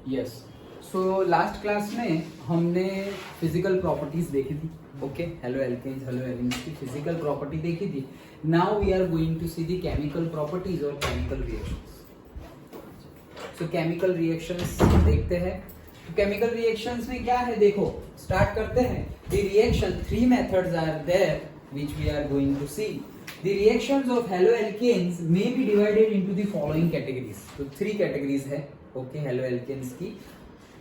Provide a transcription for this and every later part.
Yes, so last class में हमने physical properties देखी थी. Okay, hello alkanes, halo arenes की फिजिकल प्रॉपर्टी देखी थी. Now we are going to see the chemical properties और chemical reactions. So chemical reactions देखते हैं. तो केमिकल रिएक्शंस में क्या है, देखो स्टार्ट करते हैं. The reaction, three methods are there which we are going to see. The reactions of haloalkanes may be divided into the following categories. तो थ्री कैटेगरीज है. ओके, हेलो एल्केन्स की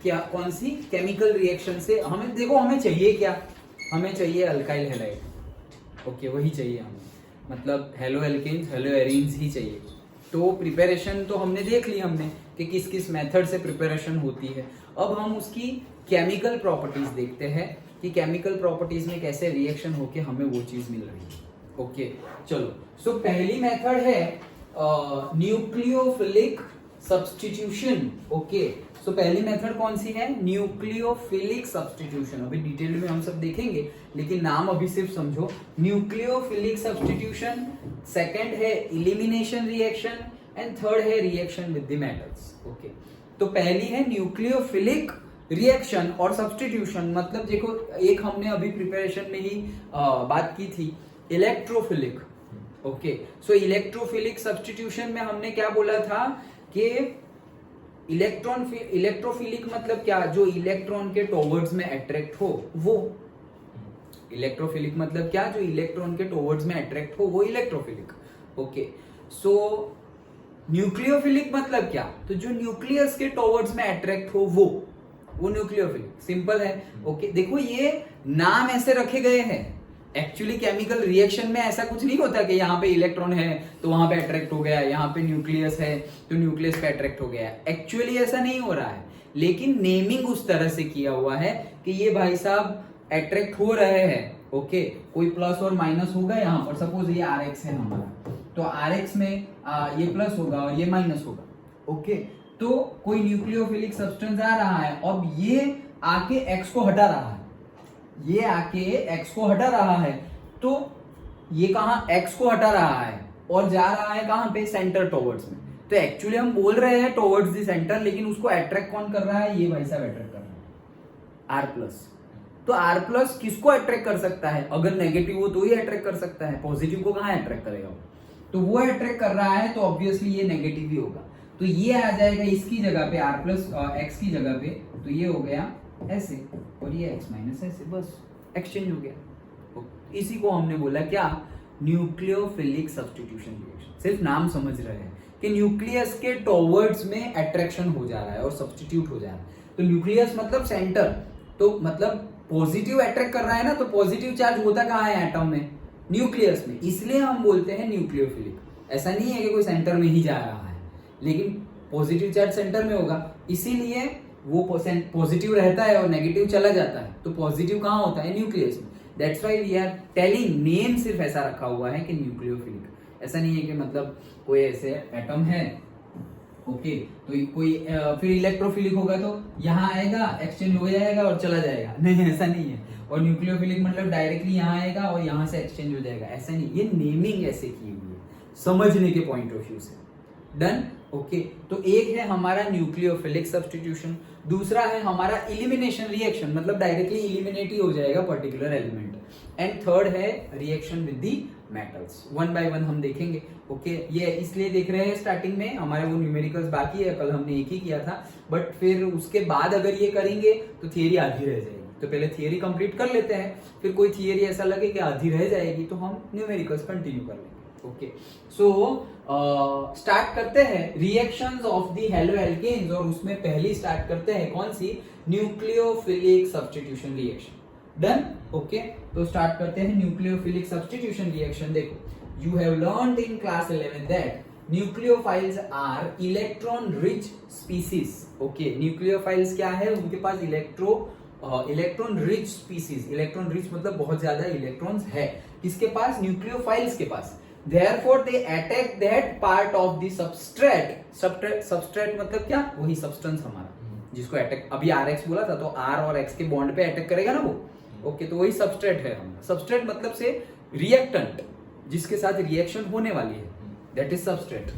क्या कौन सी केमिकल रिएक्शन से हमें, देखो हमें चाहिए क्या, हमें चाहिए अल्काइल हैलाइड. ओके, वही चाहिए हमें, मतलब हेलो एल्केन्स, हेलो एरीन्स ही चाहिए. तो प्रिपरेशन तो हमने देख ली हमने कि किस किस मेथड से प्रिपरेशन होती है. अब हम उसकी केमिकल प्रॉपर्टीज देखते हैं कि केमिकल प्रॉपर्टीज में कैसे रिएक्शन होके हमें वो चीज मिल रही है. ओके, चलो. सो पहली मेथड है न्यूक्लियोफिलिक सब्स्टिट्यूशन. ओके, सो पहली मेथड कौन सी है, न्यूक्लियोफिलिक सब्स्टिट्यूशन. अभी डिटेल में हम सब देखेंगे, लेकिन नाम अभी सिर्फ समझो. न्यूक्लियोफिलिक सब्स्टिट्यूशन, सेकंड है इलिमिनेशन रिएक्शन, एंड थर्ड है reaction with the metals. Okay, तो पहली है न्यूक्लियोफिलिक रिएक्शन और सब्स्टिट्यूशन. मतलब देखो, एक हमने अभी प्रिपरेशन में ही बात की थी, इलेक्ट्रोफिलिक. ओके, सो इलेक्ट्रोफिलिक सब्स्टिट्यूशन में हमने क्या बोला था कि इलेक्ट्रोफिलिक मतलब क्या, जो इलेक्ट्रॉन के टुवर्ड्स में अट्रैक्ट हो वो. इलेक्ट्रोफिलिक मतलब क्या, जो इलेक्ट्रॉन के टुवर्ड्स में अट्रैक्ट हो वो इलेक्ट्रोफिलिक. ओके, सो न्यूक्लियोफिलिक मतलब क्या, तो जो न्यूक्लियस के टुवर्ड्स में अट्रैक्ट हो वो न्यूक्लियोफिलिक. सिंपल है. ओके, देखो ये नाम ऐसे रखे गए हैं, एक्चुअली केमिकल रिएक्शन में ऐसा कुछ नहीं होता कि यहाँ पे इलेक्ट्रॉन है तो वहां पे अट्रैक्ट हो गया, यहाँ पे न्यूक्लियस है तो न्यूक्लियस पे अट्रैक्ट हो गया. एक्चुअली ऐसा नहीं हो रहा है, लेकिन नेमिंग उस तरह से किया हुआ है कि ये भाई साहब अट्रैक्ट हो रहे हैं. ओके, कोई प्लस और माइनस होगा यहाँ पर. सपोज ये RX है हमारा, तो RX में ये प्लस होगा और ये माइनस होगा. ओके, तो कोई न्यूक्लियोफिलिक सब्सटेंस आ रहा है, अब ये आके X को हटा रहा है, ये आके X को हटा रहा है, तो ये कहां X को हटा रहा है और जा रहा है कहां पे, सेंटर टुवर्ड्स में. तो एक्चुअली हम बोल रहे हैं टुवर्ड्स द सेंटर, लेकिन उसको अट्रैक्ट कौन कर रहा है, ये भाई साहब अट्रैक्ट कर रहा है R+. तो R+ किसको अट्रैक्ट कर सकता है, अगर नेगेटिव हो तो ही अट्रैक्ट कर सकता है, पॉजिटिव को कहां अट्रैक्ट करेगा वो. तो वो अट्रैक्ट कर रहा है, तो ऑब्वियसली ये नेगेटिव ही होगा. तो ये आ जाएगा इसकी जगह पे, R+ X की जगह पे, तो ये हो गया ऐसे और ये X- ऐसे, बस एक्सचेंज हो गया. इसी को हमने बोला क्या, न्यूक्लियोफिलिक सब्स्टिट्यूशन रिएक्शन. सिर्फ नाम समझ रहे हैं कि न्यूक्लियस के टुवर्ड्स में अट्रैक्शन हो जा रहा है और सब्स्टिट्यूट हो जा रहा है. तो न्यूक्लियस मतलब सेंटर, तो मतलब पॉजिटिव अट्रैक्ट कर रहा है ना, तो पॉजिटिव चार्ज होता कहाँ है एटम में, न्यूक्लियस में. इसलिए हम बोलते हैं न्यूक्लियोफिलिक. ऐसा नहीं है कि कोई सेंटर में ही जा रहा है, लेकिन पॉजिटिव चार्ज सेंटर में होगा, इसीलिए वो पॉजिटिव रहता है और नेगेटिव चला जाता है. तो पॉजिटिव कहाँ होता है, न्यूक्लियस में. That's why we are telling, name सिर्फ ऐसा रखा हुआ है कि न्यूक्लियोफिलिक. ऐसा नहीं है कि मतलब कोई ऐसे एटम है. ओके, तो कोई फिर इलेक्ट्रोफिलिक होगा तो यहाँ आएगा, एक्सचेंज हो जाएगा और चला जाएगा, नहीं ऐसा नहीं है. और न्यूक्लियोफिलिक मतलब डायरेक्टली यहाँ आएगा और यहाँ से एक्सचेंज हो जाएगा, ऐसा नहीं. ये नेमिंग ऐसे की हुई है समझने के पॉइंट ऑफ व्यू से. डन. ओके, तो एक है हमारा न्यूक्लियोफिलिक सब्स्टिट्यूशन, दूसरा है हमारा इलिमिनेशन रिएक्शन, मतलब डायरेक्टली इलिमिनेट ही हो जाएगा पर्टिकुलर एलिमेंट, एंड थर्ड है reaction with the metals. One by one हम देखेंगे. ओके, ये इसलिए देख रहे हैं स्टार्टिंग में, हमारे वो न्यूमेरिकल्स बाकी है, कल हमने एक ही किया था, बट फिर उसके बाद अगर ये करेंगे तो थियरी आधी रह जाएगी. तो पहले थियरी कंप्लीट कर लेते हैं, फिर कोई थियरी ऐसा लगे कि आधी रह जाएगी तो हम न्यूमेरिकल्स कंटिन्यू कर लेंगे. ओके, सो स्टार्ट करते हैं reactions of the halo alkanes, और उसमें पहली स्टार्ट करते हैं कौन सी, nucleophilic substitution reaction. Done. Okay, तो स्टार्ट करते हैं न्यूक्लियोफिलिक सब्स्टिट्यूशन रिएक्शन. देखो, you have learned in class 11 that nucleophiles are electron rich species. Okay, nucleophiles क्या है, उनके पास electron rich species. Electron rich मतलब बहुत ज्यादा इलेक्ट्रॉन्स है किसके पास, न्यूक्लियोफाइल्स के पास. Therefore they attack that part of the substrate. Substrate मतलब क्या, वही substance हमारा जिसको अटैक, अभी RX बोला था तो R और X के बॉन्ड पे अटैक करेगा ना वो. ओके, तो वही सबस्ट्रेट है हमारा. सबस्ट्रेट मतलब से रिएक्टेंट जिसके साथ रिएक्शन होने वाली है, दैट इज सबस्ट्रेट.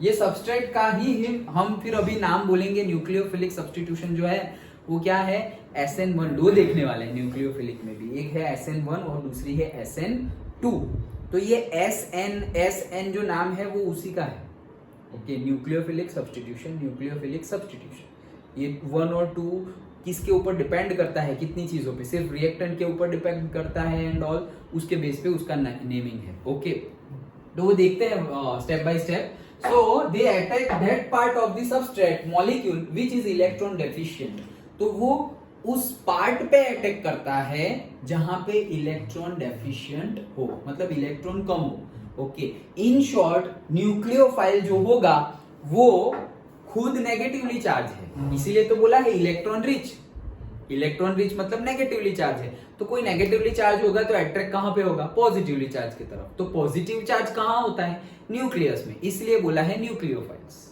ये सबस्ट्रेट का ही हम फिर अभी नाम बोलेंगे। न्यूक्लियोफिलिक सब्स्टिट्यूशन जो है वो क्या है, SN1। दो देखने वाले हैं न्यूक्लियोफिलिक में भी, एक है SN1 और दूसरी है SN2। तो ये SN जो नाम है वो उसी का है। Okay, nucleophilic substitution, nucleophilic substitution. ये 1 और 2 किसके ऊपर डिपेंड करता है, कितनी चीजों पे, सिर्फ रिएक्टेंट के ऊपर डिपेंड करता है एंड ऑल, उसके बेस पे उसका नेमिंग है। ओके, तो वो देखते हैं step by step. So they attack that part of the substrate molecule which is electron deficient. तो वो उस पार्ट पे अटैक करता है जहां पे इलेक्ट्रॉन डेफिशिएंट हो, मतलब इलेक्ट्रॉन कम हो। ओके, इन शॉर्ट न्यूक्लियोफाइल जो होगा वो खुद नेगेटिवली चार्ज है, इसीलिए तो बोला है इलेक्ट्रॉन रिच। इलेक्ट्रॉन रिच मतलब नेगेटिवली चार्ज है, तो कोई नेगेटिवली चार्ज होगा तो अट्रैक्ट कहां पे होगा, पॉजिटिवली चार्ज की तरफ। तो पॉजिटिव चार्ज कहां होता है, न्यूक्लियस में, इसलिए बोला है न्यूक्लियोफाइल्स।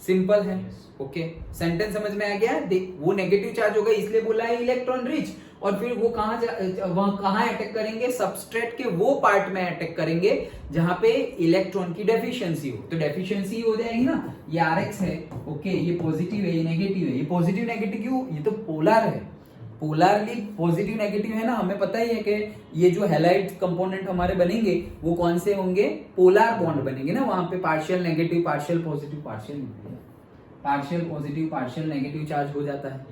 सिंपल है। ओके, सेंटेंस समझ में आ गया। देख, वो नेगेटिव चार्ज होगा इसलिए बोला है इलेक्ट्रॉन रिच, और फिर वो वहां कहां अटैक करेंगे, सबस्ट्रेट के वो पार्ट में अटैक करेंगे जहां पे इलेक्ट्रॉन की डेफिशिएंसी हो। तो डेफिशिएंसी हो जाएगी ना, ये Rx है। ओके, ये पॉजिटिव है, ये नेगेटिव है। ये पॉजिटिव नेगेटिव क्यों, ये तो पोलर है, पोलरली पॉजिटिव नेगेटिव है ना। हमें पता ही है कि ये जो हैलाइड कंपोनेंट हमारे बनेंगे वो कौन से होंगे, पोलर बॉन्ड बनेंगे ना। वहां पे partial negative, partial positive, partial positive, partial negative charge हो जाता है,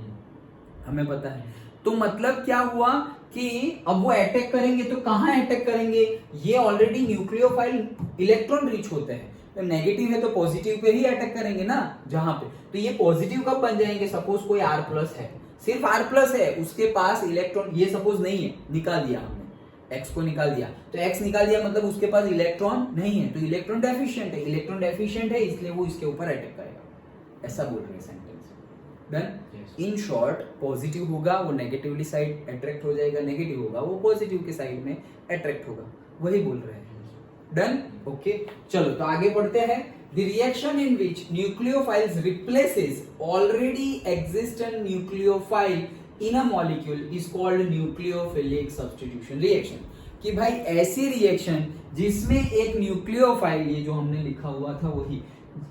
हमें पता है। तो मतलब क्या हुआ कि अब वो अटैक करेंगे तो कहां अटैक करेंगे, ये ऑलरेडी न्यूक्लियोफाइल इलेक्ट्रॉन रिच होते हैं, तो नेगेटिव है तो पॉजिटिव पे ही अटैक करेंगे ना जहां पे। तो ये पॉजिटिव कब बन जाएंगे, सपोज कोई R+ है, सिर्फ R+ है, उसके पास इलेक्ट्रॉन, ये सपोज नहीं है, निकाल दिया हमने, X को निकाल दिया, तो X निकाल दिया मतलब उसके पास इलेक्ट्रॉन नहीं है, तो इलेक्ट्रॉन डेफिशिएंट है। इलेक्ट्रॉन डेफिशिएंट है इसलिए वो इसके ऊपर अटैक करेगा, ऐसा बोल रहे हैं sentence. Done. In short, positive होगा वो नेगेटिवली साइड अट्रैक्ट हो जाएगा, नेगेटिव होगा वो पॉजिटिव के साइड में अट्रैक्ट होगा, वही बोल रहे हैं। डन। ओके, चलो तो आगे बढ़ते हैं। The reaction in which nucleophiles replaces already existent nucleophile in a molecule is called nucleophilic substitution reaction। कि भाई ऐसी रिएक्शन जिसमें एक न्यूक्लियोफाइल, ये जो हमने लिखा हुआ था वही,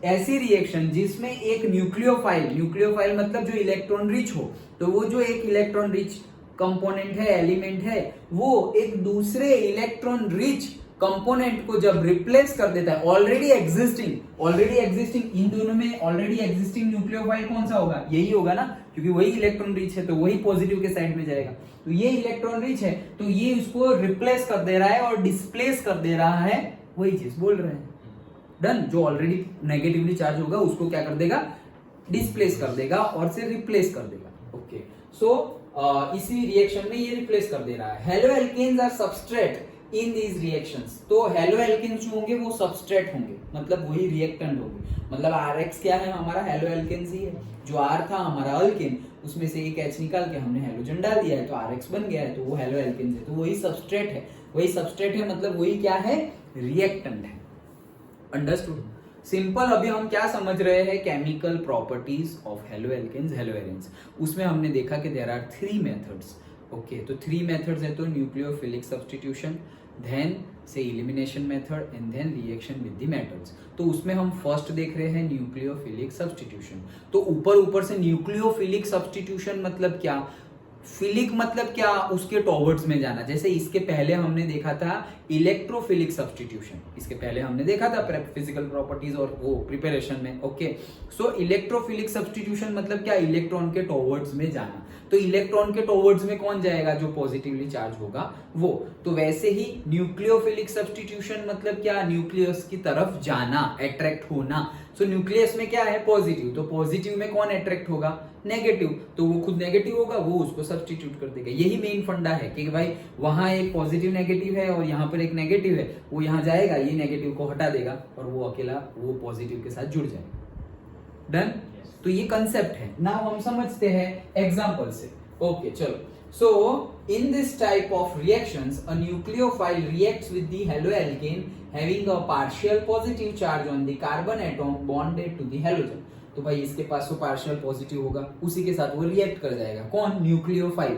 ऐसी रिएक्शन जिसमें एक न्यूक्लियोफाइल मतलब जो इलेक्ट्रॉन रिच हो, तो वो जो एक इलेक्ट्रॉन रिच कंपोनेंट है, एलिमेंट है, वो एक दूसरे इलेक्ट्रॉन रिच कंपोनेंट को जब रिप्लेस कर देता है, ऑलरेडी एग्जिस्टिंग, इन दोनों में ऑलरेडी एग्जिस्टिंग न्यूक्लियोफाइल कौन सा होगा, यही होगा ना, क्योंकि वही इलेक्ट्रॉन रिच है तो वही पॉजिटिव के साइड में जाएगा। तो ये इलेक्ट्रॉन रिच है तो ये उसको रिप्लेस कर दे रहा है और डिस्प्लेस कर दे रहा है, वही चीज बोल रहे हैं। डन। जो ऑलरेडी नेगेटिवली चार्ज होगा उसको क्या कर देगा, डिस्प्लेस कर देगा और से रिप्लेस कर देगा। ओके, सो इसी रिएक्शन में ये रिप्लेस कर दे रहा है। Haloalkanes are substrate in these reactions. तो हेलोएल्केन्स जो होंगे वो सबस्ट्रेट होंगे, मतलब वही रिएक्टेंट होंगे। मतलब Rx क्या है, हमारा हेलोएल्केन्स ही है। जो R था हमारा अल्केन, उसमें से एक H निकाल के हमने हेलोजन डाल दिया है तो Rx बन गया है, तो वो हेलोएल्केन्स है, तो वही सबस्ट्रेट है। वही सबस्ट्रेट है मतलब वही क्या है, रिएक्टेंट है। अंडरस्टूड। सिंपल। अभी हम क्या समझ रहे हैं, केमिकल प्रॉपर्टीज ऑफ हेलोएल्केन्स, हेलोएरेंस। उसमें हमने देखा कि देयर आर 3 मेथड्स। ओके, तो 3 मेथड्स है, तो न्यूक्लियोफिलिक सब्स्टिट्यूशन, देन से elimination method and then reaction with the metals. तो उसमें हम फर्स्ट देख रहे हैं न्यूक्लियोफिलिक सब्स्टिट्यूशन। तो ऊपर से न्यूक्लियोफिलिक सब्स्टिट्यूशन मतलब क्या, फिलिक मतलब क्या, उसके टॉवर्ड्स में जाना। जैसे इसके पहले हमने देखा था इलेक्ट्रोफिलिक सब्स्टिट्यूशन, इसके पहले हमने देखा था फिजिकल प्रॉपर्टीज और वो प्रिपरेशन में। ओके, सो इलेक्ट्रोफिलिक सब्स्टिट्यूशन मतलब क्या, इलेक्ट्रॉन के टॉवर्ड्स में जाना। तो इलेक्ट्रॉन के टॉवर्ड्स में कौन जाएगा, जो पॉजिटिवली चार्ज होगा वो। तो वैसे ही न्यूक्लियोफिलिक सब्स्टिट्यूशन मतलब क्या, न्यूक्लियस की तरफ जाना, अट्रैक्ट होना। सो न्यूक्लियस में क्या है, पॉजिटिव, तो पॉजिटिव में कौन अट्रैक्ट होगा, नेगेटिव, तो वो खुद नेगेटिव होगा, वो उसको सब्स्टिट्यूट कर देगा। यही मेन फंडा है कि भाई वहां एक पॉजिटिव नेगेटिव है और यहाँ पर एक नेगेटिव है, वो यहाँ जाएगा, ये नेगेटिव को हटा देगा और वो अकेला वो पॉजिटिव के साथ जुड़ जाएगा। डन। तो ये कंसेप्ट है। नाउ हम समझते हैं एग्जांपल से। ओके, चलो। So, in this type of reactions, a nucleophile reacts with the haloalkane having a partial positive charge on the carbon atom bonded to the halogen. तो भाई इसके पास तो पार्शियल पॉजिटिव होगा, उसी के साथ वो रिएक्ट कर जाएगा, कौन, न्यूक्लियोफाइल।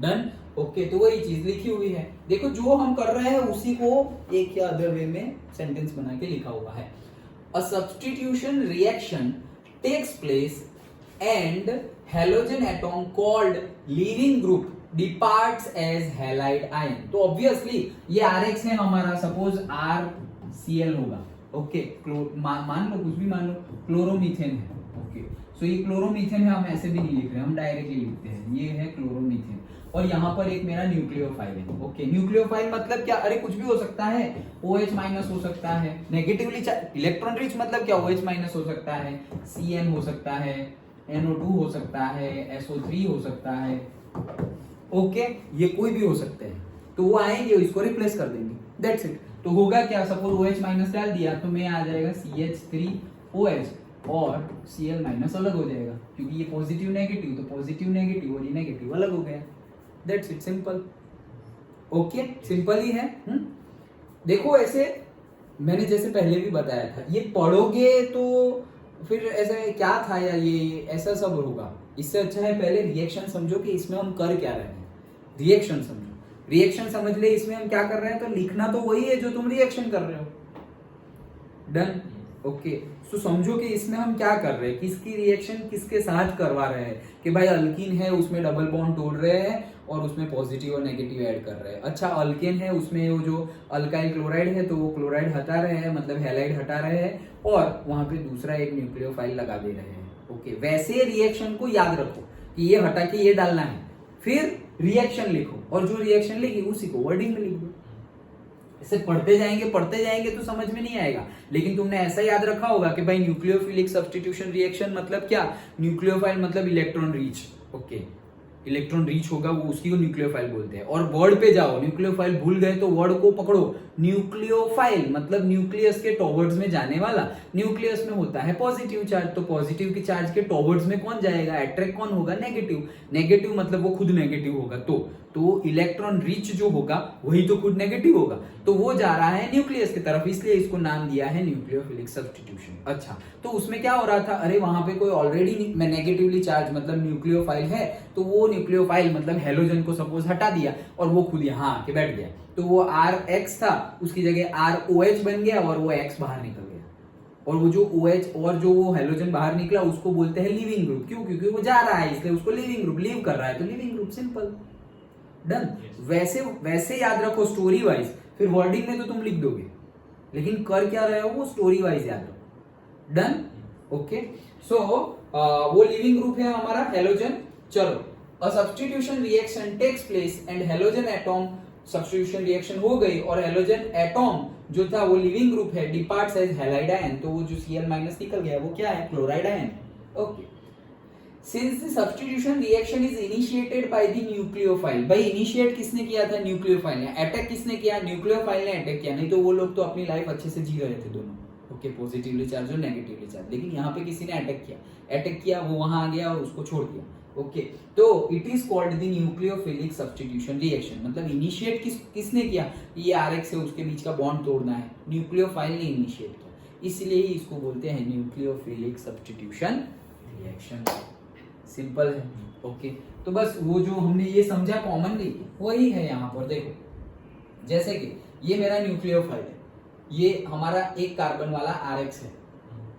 डन। ओके, तो वही चीज लिखी हुई है। देखो जो हम कर रहे हैं उसी को एक या अदर वे में सेंटेंस बना के लिखा हुआ है। a substitution reaction takes place and halogen atom called leaving group departs as halide ion. तो ऑब्वियसली ये RX है हमारा, सपोज RCl होगा, ओके, मान लो कुछ भी मान लो, क्लोरोमीथेन है, ओके, सो ये क्लोरोमीथेन है, हम ऐसे भी नहीं लिख रहे, हम डायरेक्टली लिखते हैं, ये है क्लोरोमीथेन, और यहाँ पर एक मेरा न्यूक्लियोफाइल है, ओके, न्यूक्लियोफाइल मतलब क्या, अरे कुछ भी हो सकता है, OH माइनस हो सकता है, नेगेटिवली इलेक्ट्रॉन रिच मतलब क्या, OH माइनस हो सकता है, CN हो सकता है, NO2 हो सकता है, SO3 हो सकता है, ओके, ये कोई भी हो सकते हैं, तो वो आएंगे, इसको रिप्लेस कर देंगे, दैट्स इट। तो होगा क्या, सपोज OH माइनस डाल दिया तो में आ जाएगा CH3OH और Cl माइनस अलग हो जाएगा, क्योंकि ये पॉजिटिव नेगेटिव, तो पॉजिटिव नेगेटिव और ये नेगेटिव अलग हो गया, that's it, simple, okay, simple ही है। देखो ऐसे मैंने जैसे पहले भी बताया था, ये पढ़ोगे तो फिर ऐसा क्या था यार, ये ऐसा सब होगा, इससे अच्छा है पहले रिएक्शन समझो कि इसमें हम कर क्या रहे हैं, रिएक्शन समझो, रिएक्शन समझ ले इसमें हम क्या कर रहे हैं, तो लिखना तो वही है जो तुम रिएक्शन कर रहे हो, डन, ओके, सो समझो कि इसमें हम क्या कर रहे हैं, किसकी रिएक्शन किसके साथ करवा रहे हैं, कि भाई अल्कीन है उसमें डबल बॉन्ड तोड़ रहे हैं और उसमें पॉजिटिव और नेगेटिव ऐड कर रहे हैं, अच्छा अल्केन है उसमें वो जो अल्काइल क्लोराइड है तो वो क्लोराइड हटा रहे हैं, मतलब हैलाइड हटा रहे हैं, और वहां पे दूसरा एक न्यूक्लियोफाइल लगा दे रहे हैं, ओके, वैसे रिएक्शन को याद रखो कि ये हटा के ये डालना है, फिर रिएक्शन लिखो, और जो रिएक्शन लिखी उसी को वर्डिंग में लिख दो, इसे पढ़ते जाएंगे तो समझ में नहीं आएगा, लेकिन तुमने ऐसा याद रखा होगा कि भाई न्यूक्लियोफिलिक सब्स्टिट्यूशन रिएक्शन मतलब क्या, न्यूक्लियोफाइल मतलब electron reach, okay, electron reach होगा वो, उसकी को न्यूक्लियोफाइल बोलते हैं, और वर्ड पे जाओ, न्यूक्लियोफाइल भूल गए तो वर्ड को पकड़ो, न्यूक्लियोफाइल मतलब न्यूक्लियस के टॉवर्ड्स में जाने वाला, न्यूक्लियस में होता है पॉजिटिव चार्ज, तो पॉजिटिव के चार्ज के टॉवर्ड्स में कौन जाएगा, अट्रैक्ट कौन होगा, नेगेटिव, नेगेटिव मतलब वो खुद नेगेटिव होगा, तो इलेक्ट्रॉन रिच जो होगा वही तो खुद नेगेटिव होगा, तो वो जा रहा है न्यूक्लियस की तरफ, इसलिए इसको नाम दिया है न्यूक्लियोफिलिक सब्स्टिट्यूशन। अच्छा, तो उसमें क्या हो रहा था, अरे वहां पे कोई ऑलरेडी नेगेटिवली चार्ज मतलब न्यूक्लियोफाइल है, तो वो न्यूक्लियोफाइल मतलब हेलोजन को सपोज हटा दिया और वो खुद यहाँ आके बैठ गया, तो वो RX था उसकी जगह ROH बन गया और वो X बाहर निकल गया, और वो जो OH और जो वो हेलोजन बाहर निकला उसको बोलते हैं लीविंग ग्रुप, क्यों, क्योंकि वो जा रहा है इसलिए उसको लीविंग ग्रुप, लीव कर रहा है तो लीविंग ग्रुप, सिंपल, डन। वैसे याद रखो स्टोरी वाइज, फिर वर्डिंग में तो तुम लिख दोगे, लेकिन कर क्या रहे हो वो स्टोरी वाइज याद रखो, डन, ओके, सो वो लिविंग ग्रुप है हमारा हेलोजन। चलो, a substitution reaction takes place and halogen atom, substitution reaction हो गई और हेलोजन एटॉम जो था वो लिविंग ग्रुप है, डिपार्ट्स एज हैलाइड आयन, तो वो जो Cl माइनस निकल गया वो क्या है, chloride ion, okay. Since the substitution reaction is initiated by the nucleophile, भाई इनिशिएट किसने किया था, न्यूक्लियोफाइल ने, अटैक किसने किया, न्यूक्लियोफाइल ने अटैक किया, नहीं तो वो लोग तो अपनी लाइफ अच्छे से जी रहे थे दोनों, ओके, पॉजिटिवली चार्ज और नेगेटिवली चार्ज, लेकिन यहाँ पे किसी ने अटैक किया, वो वहां आ गया और उसको छोड़ दिया, ओके, तो it is called the nucleophilic substitution reaction, मतलब इनिशिएट किसने किया, ये RX से उसके बीच का बॉन्ड तोड़ना है, न्यूक्लियोफाइल ने इनिशिएट किया, इसलिए ही इसको बोलते हैं न्यूक्लियोफिलिक सब्स्टिट्यूशन रिएक्शन, सिंपल है, ओके। तो बस वो जो हमने ये समझा कॉमनली वही है यहाँ पर, देखो जैसे कि ये मेरा न्यूक्लियोफाइल है, ये हमारा एक कार्बन वाला RX है,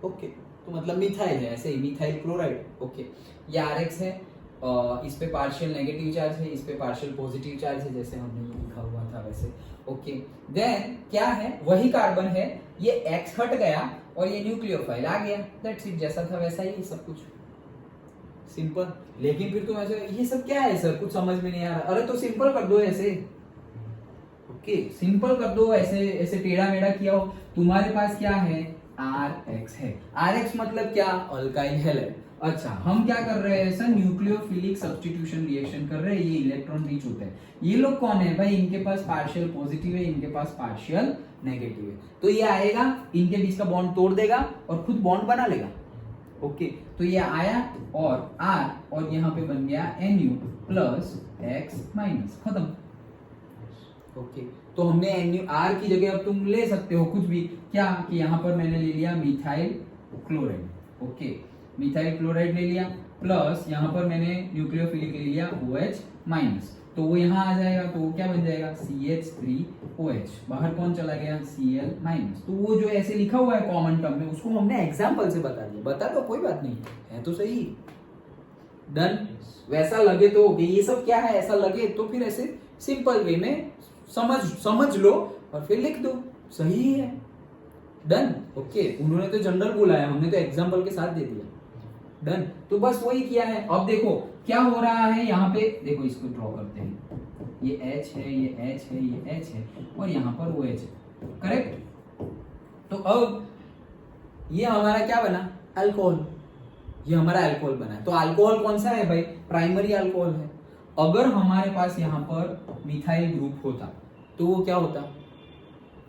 ओके, तो मतलब मिथाइल है, ऐसे ही मिथाइल क्लोराइड, ओके, ये RX है, इस पे पार्शियल नेगेटिव चार्ज है, इस पे पार्शियल पॉजिटिव चार्ज है, जैसे हमने ये लिखा हुआ था वैसे, ओके, देन क्या है, वही कार्बन है, ये X हट गया और ये न्यूक्लियोफाइल आ गया, दैट्स इट, जैसा था वैसा ही सब कुछ, सिंपल। लेकिन फिर तुम ऐसे ये सब क्या है सर, कुछ समझ में नहीं आ रहा, अरे तो सिंपल कर दो ऐसे, ओके, सिंपल कर दो, ऐसे टेढ़ा मेढ़ा किया हो, तुम्हारे पास क्या है, RX है, RX मतलब क्या, अल्काइल हैलाइड। अच्छा, हम क्या कर रहे हैं सर, न्यूक्लियोफिलिक सब्स्टिट्यूशन रिएक्शन कर रहे हैं, ये इलेक्ट्रॉन रिच होते हैं, ये लोग कौन है भाई, इनके पास पार्शियल पॉजिटिव है, इनके पास पार्शियल नेगेटिव है, तो ये आएगा इनके बीच का बॉन्ड तोड़ देगा और खुद बॉन्ड बना लेगा, ओके, तो ये आया और R और यहाँ पे बन गया Nu प्लस X माइनस, खत्म, ओके, तो हमने R की जगह अब तुम ले सकते हो कुछ भी, क्या कि यहाँ पर मैंने ले लिया methyl chloride, okay, methyl chloride ले लिया, प्लस यहाँ पर मैंने न्यूक्लियोफिलिक ले लिया OH माइनस, तो वो यहाँ आ जाएगा, तो वो क्या बन जाएगा CH3OH, बाहर कौन चला गया Cl-। तो वो जो ऐसे लिखा हुआ है कॉमन टर्म में, उसको हमने एग्जाम्पल से बता दिया, बता दो कोई बात नहीं है तो सही। डन। वैसा लगे तो ये सब क्या है ऐसा लगे तो फिर ऐसे सिंपल वे में समझ लो और फिर लिख दो, सही है। डन। ओके, उन्होंने तो जनरल बोला है, हमने तो एग्जाम्पल के साथ दे दिया। डन। तो बस वही किया है। अब देखो क्या हो रहा है यहाँ पे, देखो इसको ड्रॉ करते हैं, ये H है, ये H है, ये H है और यहाँ पर OH है, करेक्ट। तो अब ये हमारा क्या बना, अल्कोहल, ये हमारा अल्कोहल बना। तो अल्कोहल कौन सा है भाई, प्राइमरी अल्कोहल है। अगर हमारे पास यहाँ पर मिथाइल ग्रुप होता तो वो क्या होता,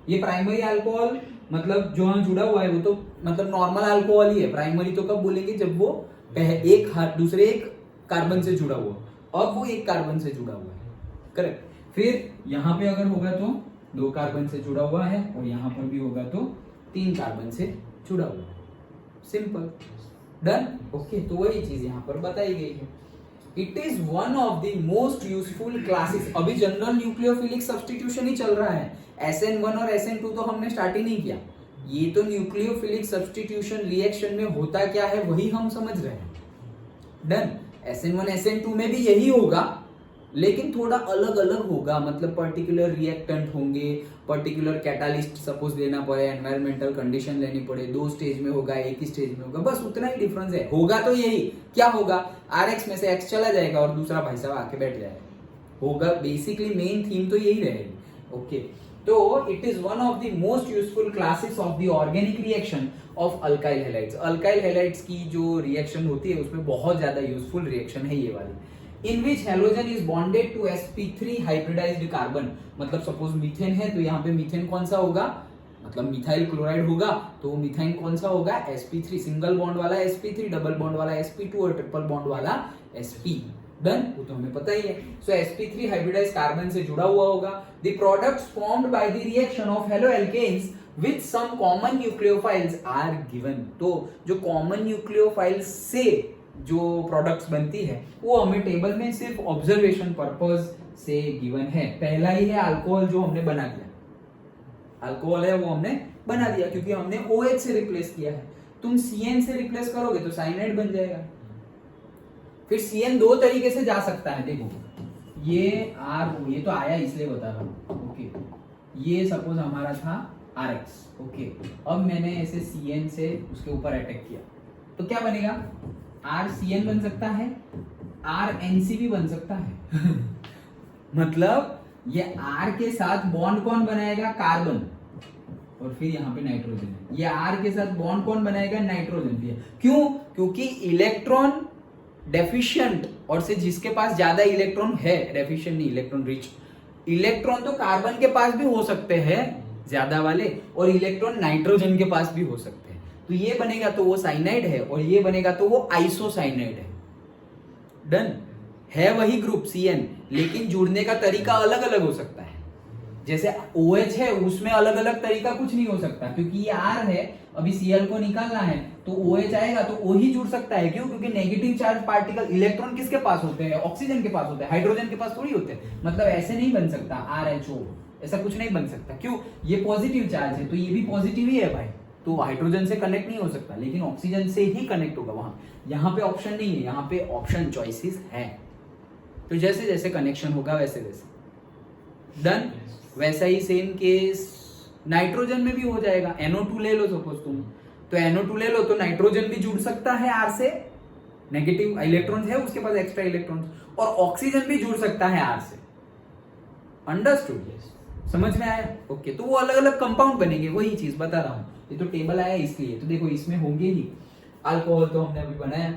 ये प्राइमरी अल्कोहल मतलब जो हम जुड़ा हुआ है वो तो मतलब नॉर्मल अल्कोहल ही है। प्राइमरी तो कब बोलेंगे, जब वो एक दूसरे एक कार्बन से जुड़ा हुआ, अब वो एक कार्बन से जुड़ा हुआ है, करेक्ट। फिर यहाँ पे अगर होगा तो 2 कार्बन से जुड़ा हुआ है और यहाँ पर भी होगा तो 3 कार्बन से जुड़ा हुआ है, सिंपल। डन। ओके, तो वही चीज यहाँ पर बताई गई है। It is one of the most useful classes. अभी जनरल न्यूक्लियोफिलिक सब्स्टिट्यूशन ही चल रहा है, SN1 और SN2 तो हमने स्टार्ट ही नहीं किया। ये तो न्यूक्लियोफिलिक सब्स्टिट्यूशन रिएक्शन में होता क्या है वही हम समझ रहे हैं। डन। SN1 SN2 में भी यही होगा, लेकिन थोड़ा अलग अलग होगा, मतलब पर्टिकुलर रिएक्टेंट होंगे, पर्टिकुलर कैटालिस्ट सपोज लेना पड़े, एनवायरमेंटल कंडीशन लेनी पड़े, 2 स्टेज में होगा, एक ही स्टेज में होगा, बस उतना ही डिफरेंस है। होगा तो यही, क्या होगा, RX में से X चला जाएगा और दूसरा भाई साहब आके बैठ जाएगा, होगा। बेसिकली मेन थीम तो यही रहेगी। ओके, तो it is one of the most useful classes of the organic reaction of alkyl halides. Alkyl halides की जो रिएक्शन होती है उसमें बहुत ज्यादा यूजफुल रिएक्शन है ये वाली, in which halogen is bonded to sp3 hybridized carbon। मतलब सपोज मीथेन है तो यहाँ पे मीथेन कौन सा होगा, मतलब मिथाइल क्लोराइड होगा, तो मिथाइन कौन सा होगा, sp3, सिंगल बॉन्ड वाला sp3, डबल बॉन्ड वाला sp2 और ट्रिपल बॉन्ड वाला sp। डन, वो तो हमें पता ही है। सो sp3 हाइब्रिडाइज्ड कार्बन से जुड़ा हुआ होगा। The products formed by the reaction of haloalkanes with some common nucleophiles are given. तो जो कॉमन न्यूक्लियोफाइल्स से जो प्रोडक्ट्स बनती है वो हमें टेबल में सिर्फ ऑब्जर्वेशन पर्पस से गिवन है। पहला ही है अल्कोहल जो हमने बना दिया, अल्कोहल है वो हमने बना दिया क्योंकि हमने OH से रिप्लेस किया है। तुम CN से रिप्लेस करोगे तो साइनाइड बन जाएगा। फिर CN 2 तरीके से जा सकता है, देखो ये ये तो आया इसलिए बता रहा हूं। ओके, ये सपोज हमारा था RX। ओके, अब मैंने ऐसे CN से उसके ऊपर अटैक किया तो क्या बनेगा, RCN बन सकता है, RNC भी बन सकता है मतलब ये R के साथ बॉन्ड कौन बनाएगा, कार्बन, और फिर यहाँ पे नाइट्रोजन है। ये R के साथ बॉन्ड कौन बनाएगा, नाइट्रोजन भी है। क्यों, क्योंकि इलेक्ट्रॉन डेफिशिएंट और से जिसके पास ज्यादा इलेक्ट्रॉन है, डेफिशिएंट नहीं इलेक्ट्रॉन रिच, इलेक्ट्रॉन तो कार्बन के पास भी हो सकते हैं ज्यादा वाले, और इलेक्ट्रॉन नाइट्रोजन के पास भी हो सकते हैं। तो ये बनेगा तो वो साइनाइड है और ये बनेगा तो वो आइसोसाइनाइड है। डन, है वही ग्रुप CN, लेकिन जुड़ने का तरीका अलग अलग हो सकता है। जैसे OH है उसमें अलग अलग तरीका कुछ नहीं हो सकता, क्योंकि ये R है, अभी Cl को निकालना है तो OH आएगा तो O ही जुड़ सकता है। क्यों, क्योंकि नेगेटिव चार्ज पार्टिकल इलेक्ट्रॉन किसके पास होते हैं, ऑक्सीजन के पास होते हैं, हाइड्रोजन के पास थोड़ी होते हैं। मतलब ऐसे नहीं बन सकता RHO, ऐसा कुछ नहीं बन सकता। क्यों, ये पॉजिटिव चार्ज है तो ये भी पॉजिटिव ही है भाई, तो हाइड्रोजन से कनेक्ट नहीं हो सकता, लेकिन ऑक्सीजन से ही कनेक्ट होगा वहां। यहाँ पे ऑप्शन नहीं है, यहाँ पे ऑप्शन चॉइसेस है। तो जैसे जैसे कनेक्शन होगा वैसे वैसे। डन, वैसा ही सेम केस नाइट्रोजन में भी हो जाएगा। NO2 ले लो सपोज तुम, तो NO2 ले लो तो नाइट्रोजन भी जुड़ सकता है R से, नेगेटिव इलेक्ट्रॉन्स है उसके पास एक्स्ट्रा इलेक्ट्रॉन्स, और ऑक्सीजन भी जुड़ सकता है R से। अंडरस्टूड, समझ में आया। ओके, तो वो अलग अलग कंपाउंड बनेंगे, वही चीज बता रहा हूँ। ये तो टेबल आया इसलिए, तो देखो इसमें होंगे ही। अल्कोहल तो हमने अभी बनाया,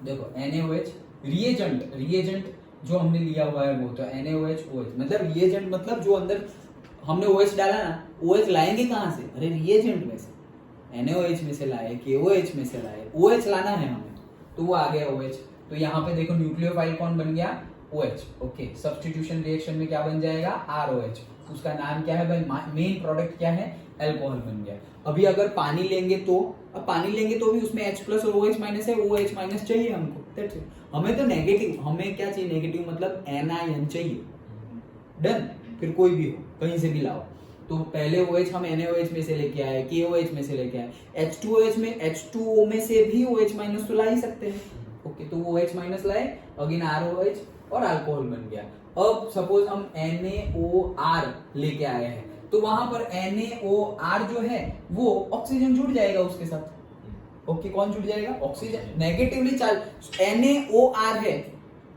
देखो NaOH, रिएजेंट जो हमने लिया हुआ है वो तो NaOH OH, मतलब रिएजेंट मतलब जो अंदर हमने OH डाला ना, OH लाएंगे कहाँ से, अरे रिएजेंट में से, NaOH में से लाए, KOH में से लाए, OH लाना है हमें, तो वो आ गया OH। तो यहाँ पे देखो न्यूक्लियोफाइल कौन बन गया, OH। ओके, सब्स्टिट्यूशन रिएक्शन में क्या बन जाएगा, ROH। उसका नाम क्या है भाई, मेन प्रोडक्ट क्या है, अल्कोहल बन गया। अभी अगर पानी लेंगे तो, अब पानी लेंगे तो भी उसमें H प्लस और OH माइनस है, OH माइनस चाहिए हमको, दैट्स इट। हमें तो नेगेटिव, हमें क्या चाहिए, नेगेटिव मतलब एनायन चाहिए, डन। फिर कोई भी हो, कहीं से भी लाओ, तो पहले OH हम NaOH में से लेके आए, KOH में से लेके आए, H2OH में H2O में से भी OH माइनस तो ला ही सकते हैं, ओके। तो वो OH माइनस लाए, अगेन ROH और अल्कोहल बन गया। अब सपोज हम NaOR लेके आए हैं, तो वहां पर NaOR जो है वो ऑक्सीजन जुड़ जाएगा उसके साथ, ओके। कौन जुड़ जाएगा, ऑक्सीजन, नेगेटिवली चार्ज। NaOR है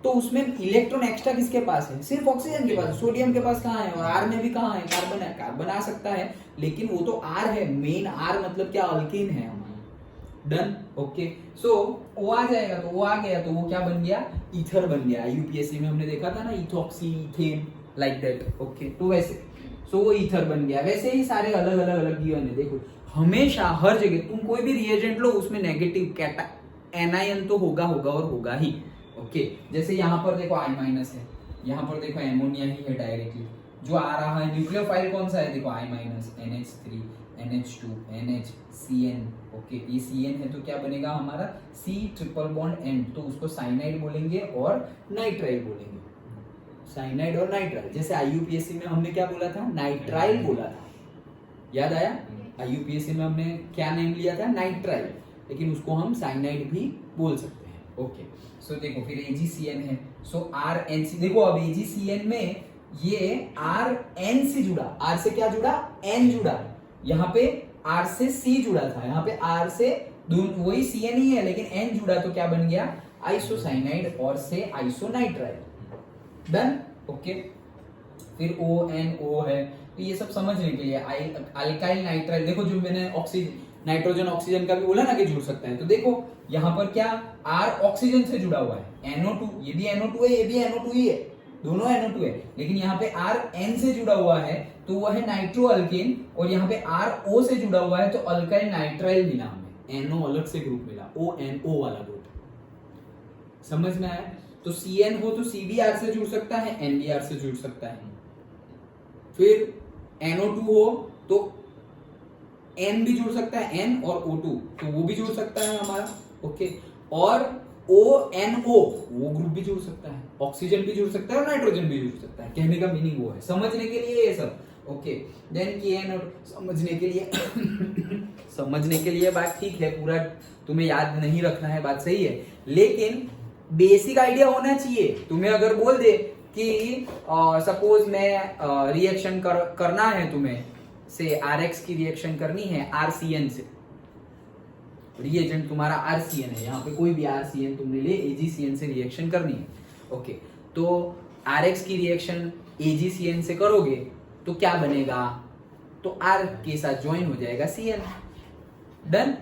तो उसमें इलेक्ट्रॉन एक्स्ट्रा किसके पास है, सिर्फ ऑक्सीजन के पास, सोडियम के पास कहाँ है, और R में भी कहाँ है, कार्बन है, कार्बन आ सकता है, लेकिन वो तो R है, मेन R मतलब क्या, अल्कीन है हमारा, डन, ओके। सो वो आ जाएगा, तो वो आ गया तो वो क्या बन गया, ईथर बन गया। यूपीएससी में हमने देखा था ना, ethoxy, ethane, like that, okay. तो वैसे सो वो ईथर बन गया। वैसे ही सारे अलग अलग अलग गिवन है, देखो हमेशा हर जगह तुम कोई भी रिएजेंट लो उसमें नेगेटिव कैटा एनायन तो होगा होगा और होगा ही, ओके। जैसे यहाँ पर देखो I माइनस है, यहाँ पर देखो एमोनिया ही है डायरेक्टली, जो आ रहा है न्यूक्लियोफाइल कौन सा है, देखो I minus, NH3, NH2, NH, CN, okay. ये CN है तो क्या बनेगा हमारा C ट्रिपल बॉन्ड N, तो उसको साइनाइड बोलेंगे और नाइट्राइल बोलेंगे, साइनाइड और नाइट्राइल। जैसे IUPAC में हमने क्या बोला था, नाइट्राइल बोला था, याद आया। IUPAC में हमने क्या नेम लिया था, नाइट्राइल, लेकिन उसको हम साइनाइड भी बोल सकते हैं, ओके। सो देखो फिर AgCN है, सो RNC, देखो अब AgCN में ये RN से जुड़ा, R से क्या जुड़ा, N जुड़ा, यहाँ पे R से C जुड़ा था, यहाँ पे R से वही CN ही है लेकिन N जुड़ा, तो क्या बन गया, आइसोसाइनाइड और से आइसोनाइट्राइल, डन, ओके। फिर ONO है, तो ये सब समझने के लिए अल्काइल नाइट्राइल, देखो जो मैंने ऑक्सीजन नाइट्रोजन ऑक्सीजन का भी बोला ना कि जुड़ सकता है, तो देखो यहाँ पर क्या R ऑक्सीजन से जुड़ा हुआ है, NO2, ये भी NO2 है, ये भी NO2 ही है, दोनों NO2 है, लेकिन यहाँ पे R N से जुड़ा हुआ है तो वह है नाइट्रो अल्केन, और यहाँ पे R O से जुड़ा हुआ है तो अल्काइल नाइट्राइल मिला हमें, NO अलग से ग्रुप मिला, ONO वाला ग्रुप, समझ में आया। तो CN हो तो C भी R से जुड़ सकता है, N भी R से जुड़ सकता है। फिर NO2 हो तो N भी जुड़ सकता है, N और O2 तो वो भी जुड़ सकता है हमारा, ओके। और ONO वो ग्रुप भी जुड़ सकता है, ऑक्सीजन भी जुड़ सकता है और नाइट्रोजन भी जुड़ सकता है, कहने का मीनिंग वो है, समझने के लिए ये सब, ओके। देन KN और समझने के लिए समझने के लिए बात ठीक है, पूरा तुम्हें याद नहीं रखना है, बात सही है, लेकिन बेसिक आइडिया होना चाहिए। तुम्हें अगर बोल दे कि सपोज मैं रिएक्शन करना है तुम्हें से RX की रिएक्शन करनी है RCN से, रिएजेंट तुम्हारा RCN है, यहाँ पे कोई भी RCN तुमने ले, AgCN से रिएक्शन करनी है, ओके। तो RX की रिएक्शन AgCN से करोगे तो क्या बनेगा, तो R के साथ ज्वाइन हो जाएगा CN, डन,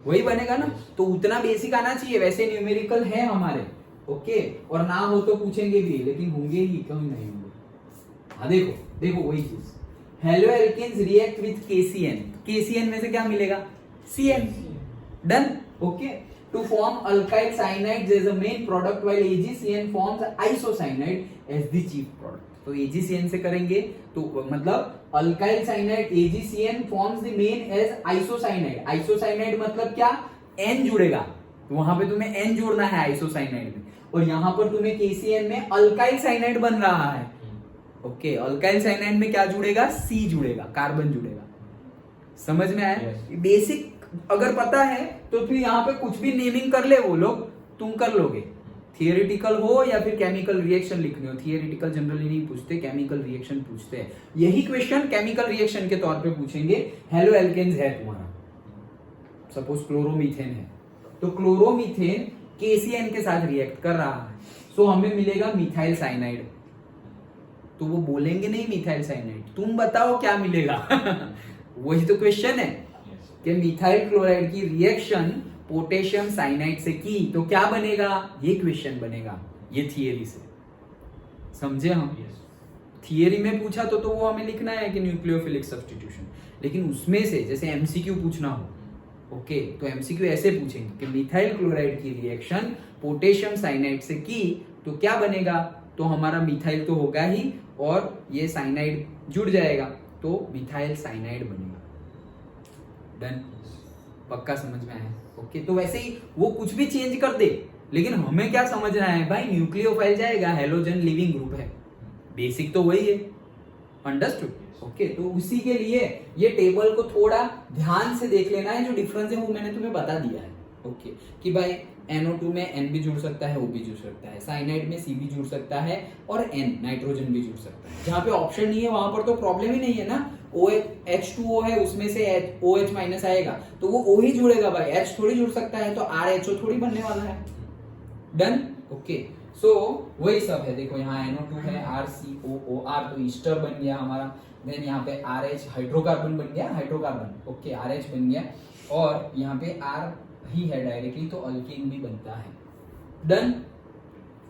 वही बनेगा ना। तो उतना बेसिक आना चाहिए, वैसे न्यूमेरिकल है हमारे, ओके। और ना हो तो पूछेंगे भी, लेकिन होंगे ही, क्यों नहीं होंगे। हाँ देखो देखो वही चीज, haloalkanes react with KCN, KCN में से क्या मिलेगा, CN, done, okay. To form alkyl cyanide as a main product while AgCN forms isocyanide as the chief product. तो AgCN से करेंगे तो मतलब alkyl cyanide AgCN forms the main as isocyanide, isocyanide मतलब क्या, N जुड़ेगा, तो वहां पे तुम्हें N जोड़ना है आइसोसाइनाइड में, और यहां पर तुम्हें KCN में अल्काइल साइनाइड बन रहा है, ओके। अल्काइल साइनाइड में क्या जुड़ेगा, C जुड़ेगा, कार्बन जुड़ेगा, समझ में आया। बेसिक अगर पता है तो फिर यहाँ पे कुछ भी नेमिंग कर ले वो लोग, तुम कर लोगे, थियोरेटिकल हो या फिर केमिकल रिएक्शन लिखनी हो। थियोरेटिकल जनरली नहीं पूछते, केमिकल रिएक्शन पूछते हैं। यही क्वेश्चन केमिकल रिएक्शन के तौर पे पूछेंगे। हेलो एल्केन्स है तुम्हारा, सपोज क्लोरोमीथेन है, तो क्लोरोमीथेन KCN के साथ रिएक्ट कर रहा है, सो हमें मिलेगा मिथाइल साइनाइड। तो वो बोलेंगे नहीं मिथाइल साइनाइड, तुम बताओ क्या मिलेगा वही तो क्वेश्चन है कि मिथाइल क्लोराइड की रिएक्शन पोटेशियम साइनाइड से की तो क्या बनेगा, ये क्वेश्चन बनेगा, ये थियरी से, समझे हम। थियरी में पूछा तो वो हमें लिखना है कि न्यूक्लियोफिलिक सब्स्टिट्यूशन, लेकिन उसमें से जैसे MCQ पूछना हो, ओके, तो MCQ ऐसे पूछेंगे कि मिथाइल क्लोराइड की रिएक्शन पोटेशियम साइनाइड से की तो क्या बनेगा, तो हमारा मिथाइल तो होगा ही और ये साइनाइड जुड़ जाएगा तो मिथाइल साइनाइड बनेगा। डन, पक्का समझ में आया? ओके, तो वैसे ही वो कुछ भी चेंज कर दे, लेकिन हमें क्या समझना है भाई, न्यूक्लियोफाइल जाएगा, हेलोजन लिविंग ग्रुप है, बेसिक तो वही है, अंडरस्टूड? ओके, तो उसी के लिए ये टेबल को थोड़ा ध्यान से देख लेना है, जो डिफरेंस है वो मैंने तुम्हें बता दिया है। ओके, कि भाई NO2 में N भी जुड़ सकता है, O भी जुड़ सकता है, साइनाइड में C भी जुड़ सकता है, और N नाइट्रोजन भी जुड़ सकता है। जहां पे ऑप्शन नहीं है वहां पर तो प्रॉब्लम ही नहीं है ना, H2O है, उसमें से OH माइनस आएगा तो वो O ही जुड़ेगा भाई, H थोड़ी जुड़ सकता है, तो RHO थोड़ी बनने वाला है। डन? ओके, सो वही सब है, देखो यहाँ NO2 है, RCOOR तो ईस्टर बन गया हमारा, देन यहाँ पे RH हाइड्रोकार्बन बन गया, हाइड्रोकार्बन, ओके, RH बन गया, और यहाँ पे R ही है डायरेक्टली, तो अल्कीन भी बनता है। डन?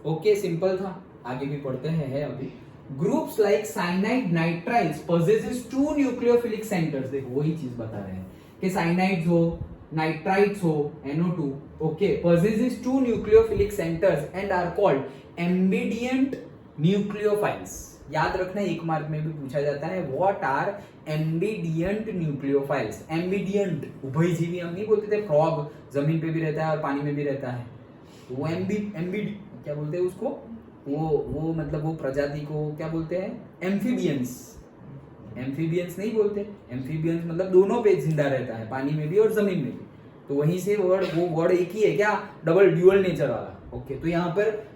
ओके, सिंपल था, आगे भी पढ़ते हैं अभी। Groups like cyanide nitriles possesses two nucleophilic centres, देखो वही चीज बता रहे हैं कि साइनाइड्स हो, नाइट्राइट्स हो, NO2, okay, possesses two nucleophilic centers and are called ambidient nucleophiles। याद रखना, एक मार्क में भी पूछा जाता है, व्हाट आर एम्बिडियंट न्यूक्लियोफाइल्स। एम्बिडियंट उभयजीवी हम नहीं बोलते थे, फ्रॉग जमीन पे भी रहता है और पानी में भी रहता है, वो एम्बिड क्या बोलते हैं उसको, वो मतलब वो प्रजाति को क्या बोलते हैं, एम्फीबियंस। एम्फीबियंस नहीं बोलते, एम्फीबियंस मतलब दोनों पे जिंदा रहता है, पानी में भी और जमीन में भी, तो वहीं से वर्ड, वो वर्ड एक ही है क्या, डबल ड्यूअल नेचर वाला। ओके, तो यहाँ पर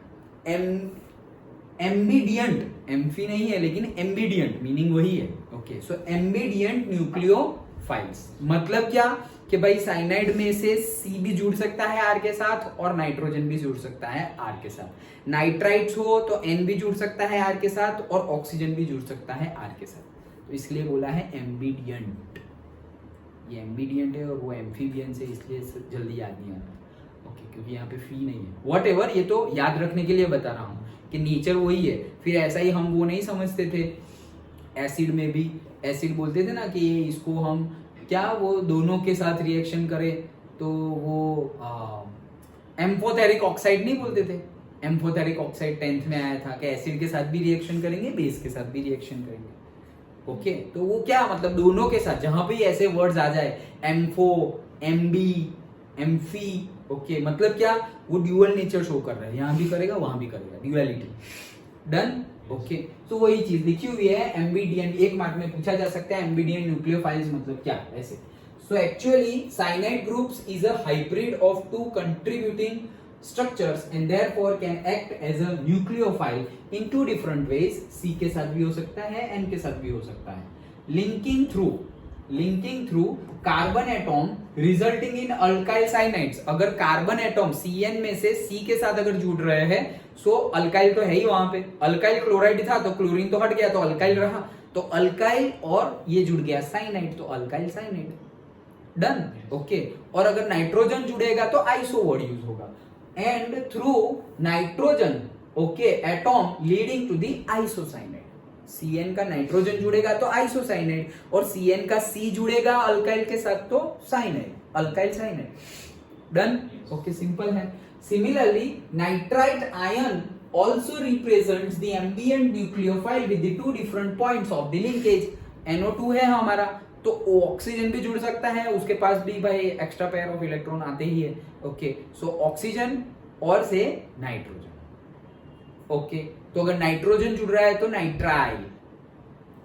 एम्बिडियंट, एम्फी नहीं है लेकिन एम्बिडियंट मीनिंग वही है। ओके, सो एम्बिडियंट न्यूक्लियोफाइल्स मतलब क्या कि भाई साइनाइड में से C भी जुड़ सकता है R के साथ, और नाइट्रोजन भी जुड़ सकता है R के साथ। नाइट्राइट्स हो तो N भी जुड़ सकता है R के साथ, और ऑक्सीजन भी जुड़ सकता है R के साथ, तो इसलिए बोला है एम्बिडियंट। ये एम्बिडियंट है और वो एम्फीबियंस है, इसलिए जल्दी याद नहीं आता। ओके, क्योंकि यहाँ पे फी नहीं है, वॉट एवर, ये तो याद रखने के लिए बता रहा हूँ कि नेचर वही है। फिर ऐसा ही हम वो नहीं समझते थे, एसिड में भी एसिड बोलते थे ना कि इसको हम क्या, वो दोनों के साथ रिएक्शन करे तो वो एम्फोथेरिक ऑक्साइड नहीं बोलते थे, एम्फोथेरिक ऑक्साइड 10th में आया था कि एसिड के साथ भी रिएक्शन करेंगे, बेस के साथ भी रिएक्शन करेंगे। ओके, तो वो क्या मतलब दोनों के साथ, जहां भी ऐसे वर्ड्स आ जाए, एम्फो, एम्बी, एम्फी, ओके, मतलब क्या, वो ड्यूअल नेचर शो कर रहा है, यहां भी करेगा वहां भी करेगा, ड्यूअलिटी। डन? ओके, तो वही चीज लिखी हुई है, एम्बिडियंट, एक मार्क में पूछा जा सकता है एम्बिडियंट न्यूक्लियोफाइल्स मतलब क्या, ऐसे। So actually cyanide groups is a hybrid of two contributing structures and therefore can act as a nucleophile in two different ways। C के साथ भी हो सकता है, N के साथ भी हो सकता है। linking through carbon atom resulting in alkyl cyanides। अगर कार्बन एटम CN में से C के साथ अगर जुड़ रहे हैं, सो अल्काइल तो है ही वहां पे, अल्काइल क्लोराइड था तो क्लोरीन तो हट गया तो अल्काइल रहा, तो अल्काइल और ये जुड़ गया साइनाइड, तो अल्काइल साइनाइड। डन? ओके, और अगर नाइट्रोजन जुड़ेगा तो आइसो वर्ड यूज होगा, and through nitrogen, okay, atom leading to the isocyanide। CN का नाइट्रोजन जुड़ेगा तो आइसोसाइनाइड, और CN का C जुड़ेगा अल्काइल के साथ तो cyanide, alkyl cyanide. Done? Okay, simple है। Similarly nitrite ion also represents the ambient nucleophile with the two different points of the linkage। NO2 है हमारा, तो ऑक्सीजन भी जुड़ सकता है, उसके पास भी भाई एक्स्ट्रा पेयर ऑफ इलेक्ट्रॉन आते ही है। ओके, सो ऑक्सीजन और से नाइट्रोजन। ओके, तो अगर नाइट्रोजन जुड़ रहा है तो नाइट्राइल।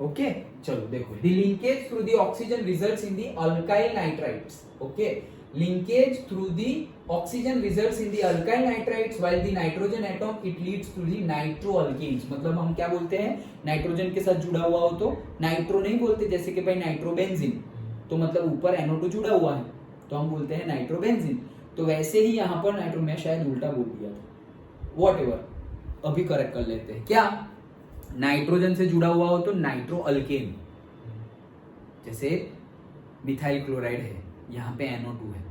ओके, चलो देखो, the linkage through the oxygen results in the alkyl nitrites. Okay, linkage through the oxygen results in the alkyl nitrites while the nitrogen atom it leads to the nitroalkenes। मतलब हम क्या बोलते हैं, nitrogen के साथ जुड़ा हुआ हो तो नाइट्रो नहीं बोलते, जैसे कि भाई नाइट्रोबेंजीन, तो मतलब ऊपर NO2 जुड़ा हुआ है तो हम बोलते हैं नाइट्रोबेंजीन, तो वैसे ही यहाँ पर नाइट्रो, मैं शायद उल्टा बोल दिया था, व्हाटएवर, अभी करेक्ट कर लेते हैं। क्या नाइट्रोजन से जुड़ा हुआ हो तो नाइट्रोअल्केन, जैसे मिथाइल क्लोराइड है, यहाँ पे NO2 है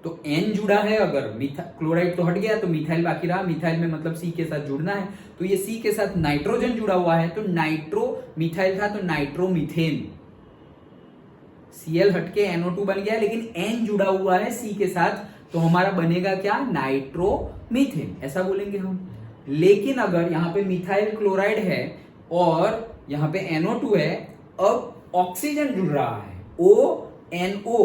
तो N जुड़ा है, अगर क्लोराइड तो हट गया तो मिथाइल बाकी रहा, मिथाइल में मतलब C के साथ जुड़ना है, तो ये C के साथ नाइट्रोजन जुड़ा हुआ है तो नाइट्रो, मिथाइल था तो नाइट्रोमीथेन, Cl हट के NO2 बन गया, लेकिन N जुड़ा हुआ है C के साथ तो हमारा बनेगा क्या, नाइट्रोमीथेन, ऐसा बोलेंगे हम। लेकिन अगर यहाँ पे मिथाइल क्लोराइड है और यहाँ पे NO2 है, अब ऑक्सीजन जुड़ रहा है, O NO,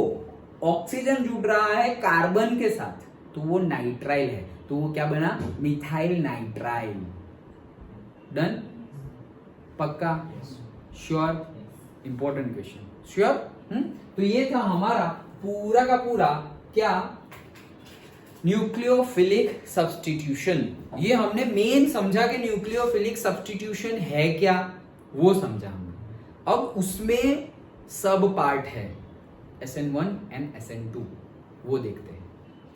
ऑक्सीजन जुड़ रहा है कार्बन के साथ, तो वो नाइट्राइल है, तो वो क्या बना, मिथाइल नाइट्राइल। डन, पक्का, श्योर, इंपॉर्टेंट क्वेश्चन, श्योर। तो ये था हमारा पूरा का पूरा क्या, न्यूक्लियोफिलिक सब्स्टिट्यूशन। ये हमने मेन समझा कि न्यूक्लियोफिलिक सब्स्टिट्यूशन है क्या, वो समझा हमने। अब उसमें सब पार्ट है, SN1 एंड SN2, वो देखते हैं।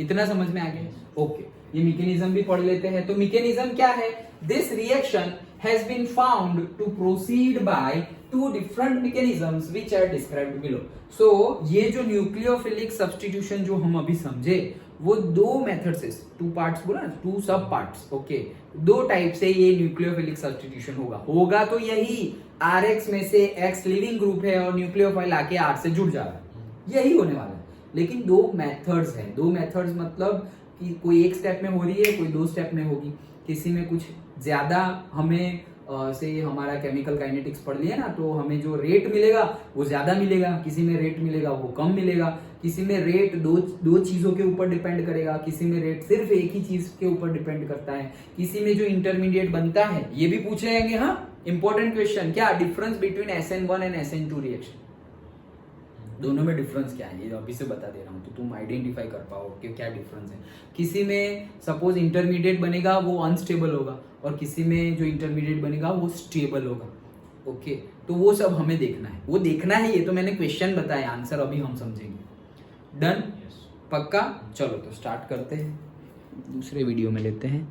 इतना समझ में आ गया? ओके, ये मैकेनिज्म भी पढ़ लेते हैं। तो मैकेनिज्म क्या है, this reaction has been found to proceed by two different mechanisms which are described below. So ये जो न्यूक्लियोफिलिक सब्स्टिट्यूशन जो हम अभी समझे, वो दो मेथड से, टू पार्ट्स बोला ना, टू सब पार्ट्स, ओके, दो टाइप से ये न्यूक्लियोफिलिक सब्स्टिट्यूशन होगा तो यही RX में से X लिविंग ग्रुप है और न्यूक्लियोफाइल आके R से जुड़ जा रहा है, यही होने वाला है। लेकिन दो मेथड्स हैं, दो मेथड्स मतलब कि कोई एक स्टेप में हो रही है, कोई दो स्टेप में होगी। किसी में कुछ ज्यादा हमें से हमारा केमिकल काइनेटिक्स पढ़ लिया ना, तो हमें जो रेट मिलेगा वो ज्यादा मिलेगा, किसी में रेट मिलेगा वो कम मिलेगा, किसी में रेट दो चीजों के ऊपर डिपेंड करेगा, किसी में रेट सिर्फ एक ही चीज के ऊपर डिपेंड करता है, किसी में जो इंटरमीडिएट बनता है, ये भी पूछ लेंगे। हाँ, इंपॉर्टेंट क्वेश्चन, क्या difference between SN1 and SN2 reaction, दोनों में डिफरेंस क्या है, ये अभी से बता दे रहा हूं, तो तुम आइडेंटिफाई कर पाओ कि क्या डिफरेंस है। किसी में सपोज इंटरमीडिएट बनेगा वो अनस्टेबल होगा, और किसी में जो इंटरमीडिएट बनेगा वो स्टेबल होगा। ओके, तो वो सब हमें देखना है, वो देखना है। ये तो मैंने क्वेश्चन बताया, आंसर अभी हम समझेंगे। डन, पक्का। चलो तो स्टार्ट करते हैं, दूसरे वीडियो में लेते हैं।